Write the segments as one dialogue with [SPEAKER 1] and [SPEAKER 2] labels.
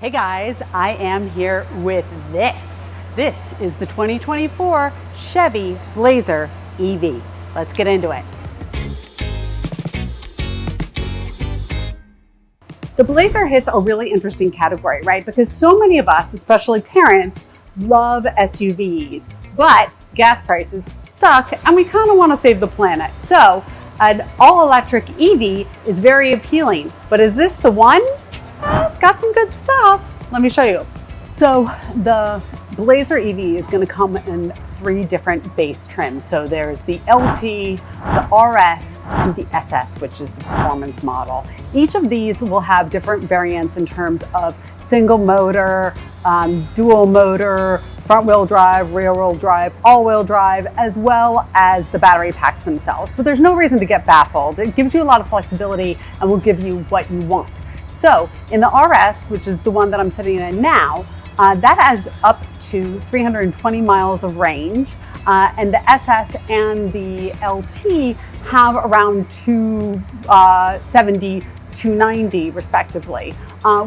[SPEAKER 1] Hey guys, I am here with this. This is the 2024 Chevy Blazer EV. Let's get into it. The Blazer hits a really interesting category, right? Because so many of us, especially parents, love SUVs, but gas prices suck and we kind of want to save the planet. So an all-electric EV is very appealing, but is this the one? It's got some good stuff. Let me show you. So the Blazer EV is going to come in 3 different base trims. So there's the LT, the RS, and the SS, which is the performance model. Each of these will have different variants in terms of single motor, dual motor, front wheel drive, rear wheel drive, all wheel drive, as well as the battery packs themselves. But there's no reason to get baffled. It gives you a lot of flexibility and will give you what you want. So in the RS, which is the one that I'm sitting in now, that has up to 320 miles of range, and the SS and the LT have around 270, 290 respectively,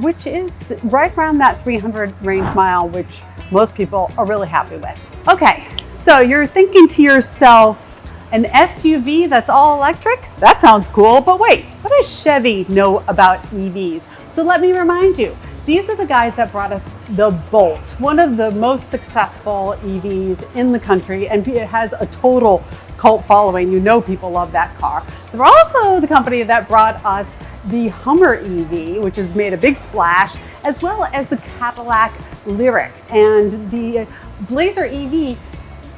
[SPEAKER 1] which is right around that 300 range mile, which most people are really happy with. Okay, so you're thinking to yourself, an SUV that's all electric? That sounds cool, but wait, what does Chevy know about EVs? So let me remind you, these are the guys that brought us the Bolt, one of the most successful EVs in the country, and it has a total cult following. You know people love that car. They're also the company that brought us the Hummer EV, which has made a big splash, as well as the Cadillac Lyriq. And the Blazer EV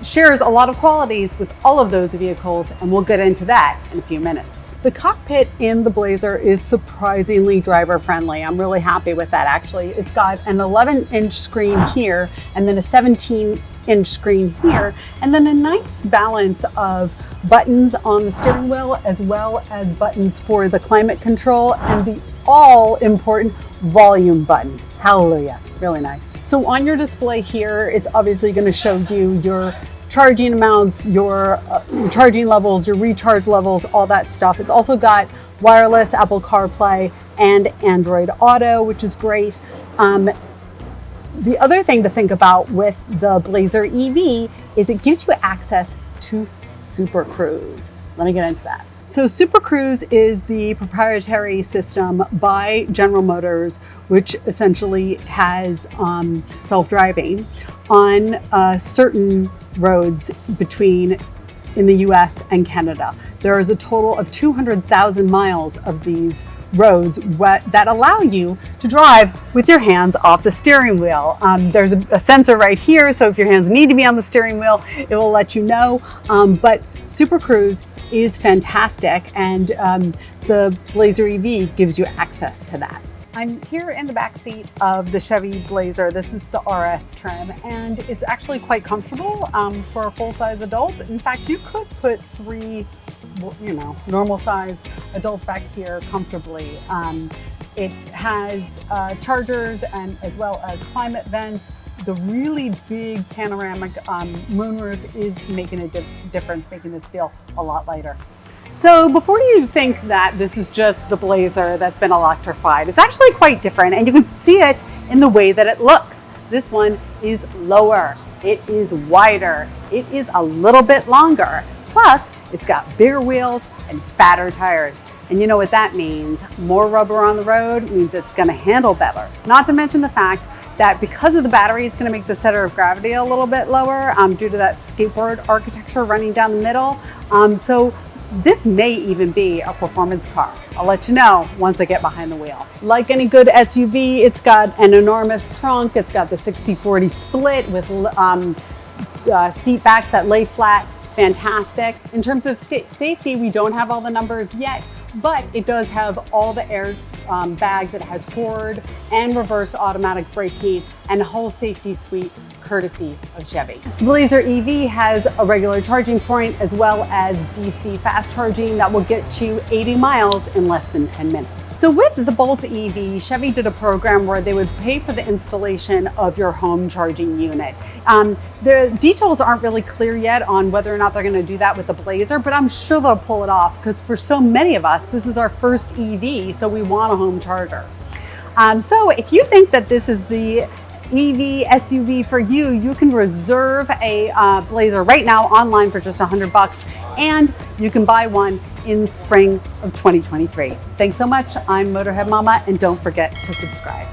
[SPEAKER 1] shares a lot of qualities with all of those vehicles, and we'll get into that in a few minutes. The cockpit in the Blazer is surprisingly driver friendly. I'm really happy with that actually. It's got an 11-inch screen here, and then a 17-inch screen here, and then a nice balance of buttons on the steering wheel, as well as buttons for the climate control and the all-important volume button. Hallelujah, really nice. So on your display here, it's obviously going to show you your charging amounts, your charging levels, your recharge levels, all that stuff. It's also got wireless Apple CarPlay and Android Auto, which is great. The other thing to think about with the Blazer EV is it gives you access to Super Cruise. Let me get into that. So Super Cruise is the proprietary system by General Motors, which essentially has self-driving on certain roads in the US and Canada. There is a total of 200,000 miles of these roads that allow you to drive with your hands off the steering wheel. There's a sensor right here, so if your hands need to be on the steering wheel, it will let you know. But Super Cruise is fantastic, and the Blazer EV gives you access to that. I'm here in the back seat of the Chevy Blazer. This is the RS trim, and it's actually quite comfortable for a full-size adult. In fact, you could put 3, normal-sized adults back here comfortably. It has chargers and as well as climate vents. The really big panoramic moonroof is making a difference, making this feel a lot lighter. So before you think that this is just the Blazer that's been electrified, it's actually quite different, and you can see it in the way that it looks. This one is lower, it is wider, it is a little bit longer, plus it's got bigger wheels and fatter tires. And you know what that means. More rubber on the road means it's going to handle better. Not to mention the fact that because of the battery, it's going to make the center of gravity a little bit lower due to that skateboard architecture running down the middle. So this may even be a performance car. I'll let you know once I get behind the wheel. Like any good SUV, it's got an enormous trunk. It's got the 60/40 split with seat backs that lay flat. Fantastic. In terms of safety, we don't have all the numbers yet, but it does have all the air bags. It has forward and reverse automatic braking and a whole safety suite courtesy of Chevy. Blazer EV has a regular charging point as well as DC fast charging that will get you 80 miles in less than 10 minutes. So with the Bolt EV, Chevy did a program where they would pay for the installation of your home charging unit. The details aren't really clear yet on whether or not they're going to do that with the Blazer, but I'm sure they'll pull it off because for so many of us, this is our first EV, so we want a home charger. So if you think that this is the EV SUV for you, you can reserve a Blazer right now online for just $100, and you can buy one in spring of 2023. Thanks so much. I'm Motorhead Mama, and don't forget to subscribe.